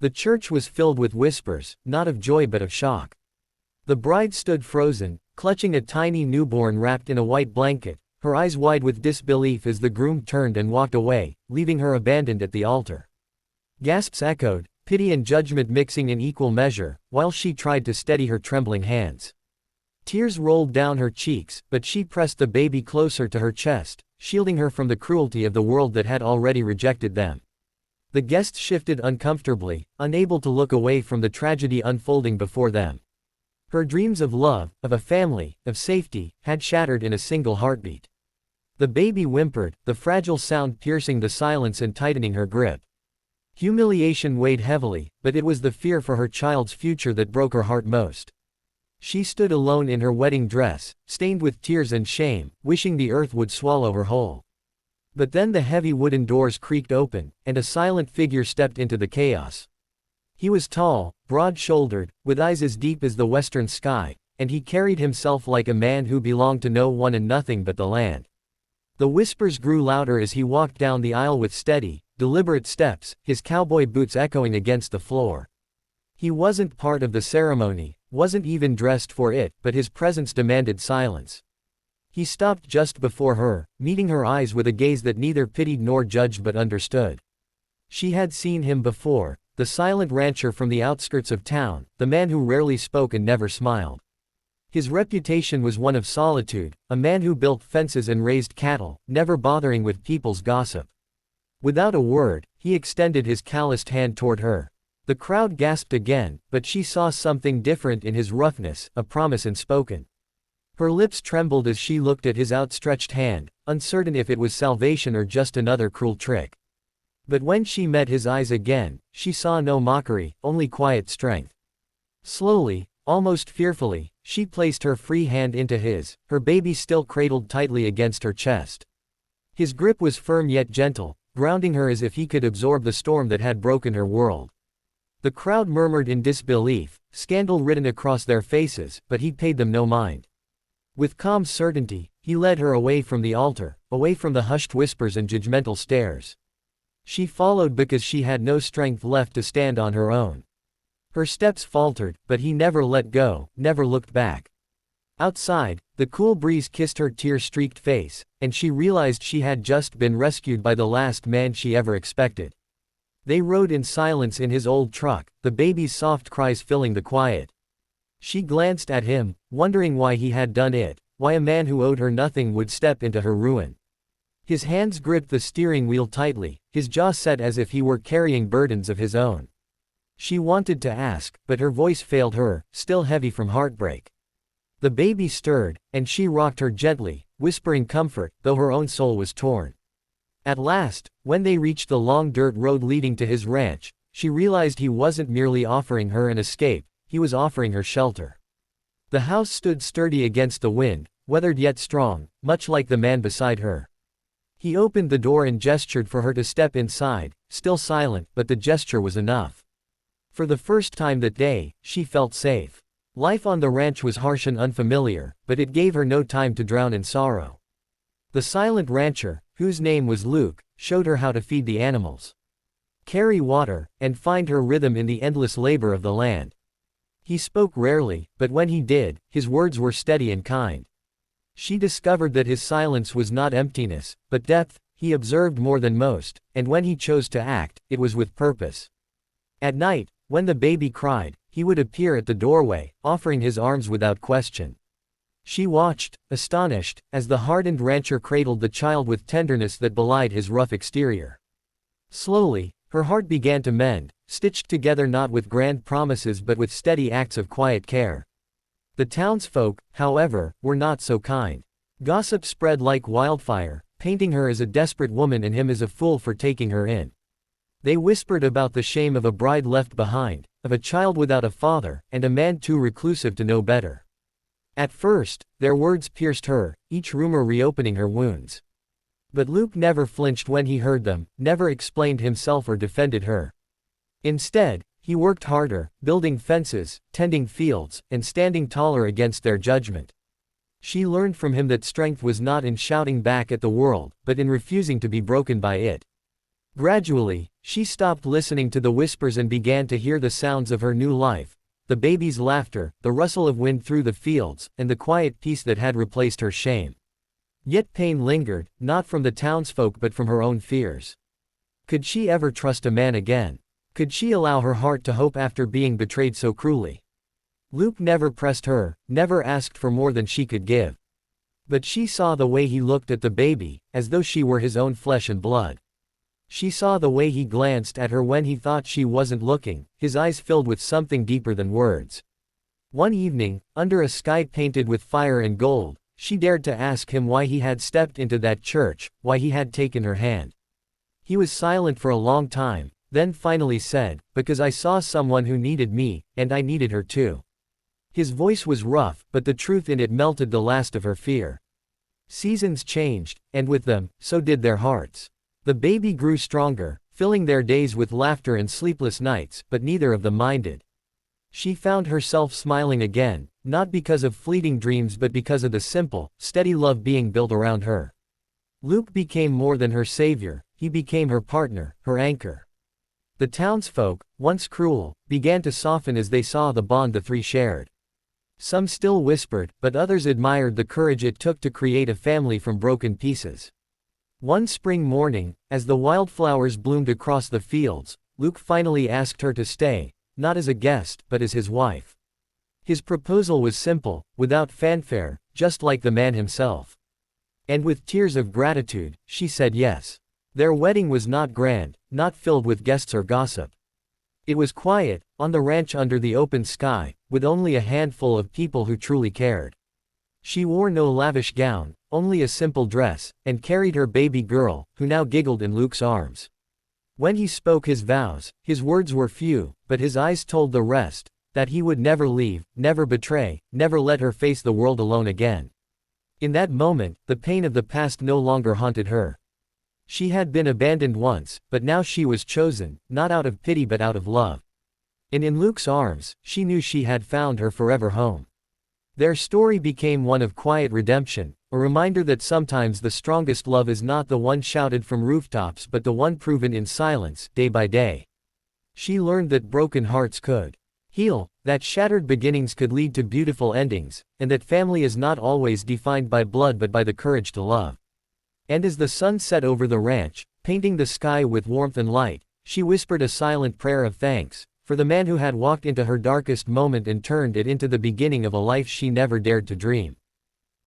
The church was filled with whispers, not of joy but of shock. The bride stood frozen, clutching a tiny newborn wrapped in a white blanket, her eyes wide with disbelief as the groom turned and walked away, leaving her abandoned at the altar. Gasps echoed, pity and judgment mixing in equal measure, while she tried to steady her trembling hands. Tears rolled down her cheeks, but she pressed the baby closer to her chest, shielding her from the cruelty of the world that had already rejected them. The guests shifted uncomfortably, unable to look away from the tragedy unfolding before them. Her dreams of love, of a family, of safety, had shattered in a single heartbeat. The baby whimpered, the fragile sound piercing the silence and tightening her grip. Humiliation weighed heavily, but it was the fear for her child's future that broke her heart most. She stood alone in her wedding dress, stained with tears and shame, wishing the earth would swallow her whole. But then the heavy wooden doors creaked open, and a silent figure stepped into the chaos. He was tall, broad-shouldered, with eyes as deep as the western sky, and he carried himself like a man who belonged to no one and nothing but the land. The whispers grew louder as he walked down the aisle with steady, deliberate steps, his cowboy boots echoing against the floor. He wasn't part of the ceremony, wasn't even dressed for it, but his presence demanded silence. He stopped just before her, meeting her eyes with a gaze that neither pitied nor judged but understood. She had seen him before, the silent rancher from the outskirts of town, the man who rarely spoke and never smiled. His reputation was one of solitude, a man who built fences and raised cattle, never bothering with people's gossip. Without a word, he extended his calloused hand toward her. The crowd gasped again, but she saw something different in his roughness, a promise unspoken. Her lips trembled as she looked at his outstretched hand, uncertain if it was salvation or just another cruel trick. But when she met his eyes again, she saw no mockery, only quiet strength. Slowly, almost fearfully, she placed her free hand into his, her baby still cradled tightly against her chest. His grip was firm yet gentle, grounding her as if he could absorb the storm that had broken her world. The crowd murmured in disbelief, scandal written across their faces, but he paid them no mind. With calm certainty, he led her away from the altar, away from the hushed whispers and judgmental stares. She followed because she had no strength left to stand on her own. Her steps faltered, but he never let go, never looked back. Outside, the cool breeze kissed her tear-streaked face, and she realized she had just been rescued by the last man she ever expected. They rode in silence in his old truck, the baby's soft cries filling the quiet. She glanced at him, wondering why he had done it, why a man who owed her nothing would step into her ruin. His hands gripped the steering wheel tightly, his jaw set as if he were carrying burdens of his own. She wanted to ask, but her voice failed her, still heavy from heartbreak. The baby stirred, and she rocked her gently, whispering comfort, though her own soul was torn. At last, when they reached the long dirt road leading to his ranch, she realized he wasn't merely offering her an escape, he was offering her shelter. The house stood sturdy against the wind, weathered yet strong, much like the man beside her. He opened the door and gestured for her to step inside, still silent, but the gesture was enough. For the first time that day, she felt safe. Life on the ranch was harsh and unfamiliar, but it gave her no time to drown in sorrow. The silent rancher, whose name was Luke, showed her how to feed the animals, carry water, and find her rhythm in the endless labor of the land. He spoke rarely, but when he did, his words were steady and kind. She discovered that his silence was not emptiness, but depth. He observed more than most, and when he chose to act, it was with purpose. At night, when the baby cried, he would appear at the doorway, offering his arms without question. She watched, astonished, as the hardened rancher cradled the child with tenderness that belied his rough exterior. Slowly, her heart began to mend, stitched together not with grand promises but with steady acts of quiet care. The townsfolk, however, were not so kind. Gossip spread like wildfire, painting her as a desperate woman and him as a fool for taking her in. They whispered about the shame of a bride left behind, of a child without a father, and a man too reclusive to know better. At first, their words pierced her, each rumor reopening her wounds. But Luke never flinched when he heard them, never explained himself or defended her. Instead, he worked harder, building fences, tending fields, and standing taller against their judgment. She learned from him that strength was not in shouting back at the world, but in refusing to be broken by it. Gradually, she stopped listening to the whispers and began to hear the sounds of her new life, the baby's laughter, the rustle of wind through the fields, and the quiet peace that had replaced her shame. Yet pain lingered, not from the townsfolk but from her own fears. Could she ever trust a man again? Could she allow her heart to hope after being betrayed so cruelly? Luke never pressed her, never asked for more than she could give. But she saw the way he looked at the baby, as though she were his own flesh and blood. She saw the way he glanced at her when he thought she wasn't looking, his eyes filled with something deeper than words. One evening, under a sky painted with fire and gold, she dared to ask him why he had stepped into that church, why he had taken her hand. He was silent for a long time, then finally said, "Because I saw someone who needed me, and I needed her too." His voice was rough, but the truth in it melted the last of her fear. Seasons changed, and with them, so did their hearts. The baby grew stronger, filling their days with laughter and sleepless nights, but neither of them minded. She found herself smiling again, not because of fleeting dreams but because of the simple, steady love being built around her. Luke became more than her savior, he became her partner, her anchor. The townsfolk, once cruel, began to soften as they saw the bond the three shared. Some still whispered, but others admired the courage it took to create a family from broken pieces. One spring morning, as the wildflowers bloomed across the fields, Luke finally asked her to stay, not as a guest, but as his wife. His proposal was simple, without fanfare, just like the man himself. And with tears of gratitude, she said yes. Their wedding was not grand, not filled with guests or gossip. It was quiet, on the ranch under the open sky, with only a handful of people who truly cared. She wore no lavish gown, only a simple dress, and carried her baby girl, who now giggled in Luke's arms. When he spoke his vows, his words were few, but his eyes told the rest, that he would never leave, never betray, never let her face the world alone again. In that moment, the pain of the past no longer haunted her. She had been abandoned once, but now she was chosen, not out of pity but out of love. And in Luke's arms, she knew she had found her forever home. Their story became one of quiet redemption, a reminder that sometimes the strongest love is not the one shouted from rooftops but the one proven in silence, day by day. She learned that broken hearts could heal, that shattered beginnings could lead to beautiful endings, and that family is not always defined by blood but by the courage to love. And as the sun set over the ranch, painting the sky with warmth and light, she whispered a silent prayer of thanks, for the man who had walked into her darkest moment and turned it into the beginning of a life she never dared to dream.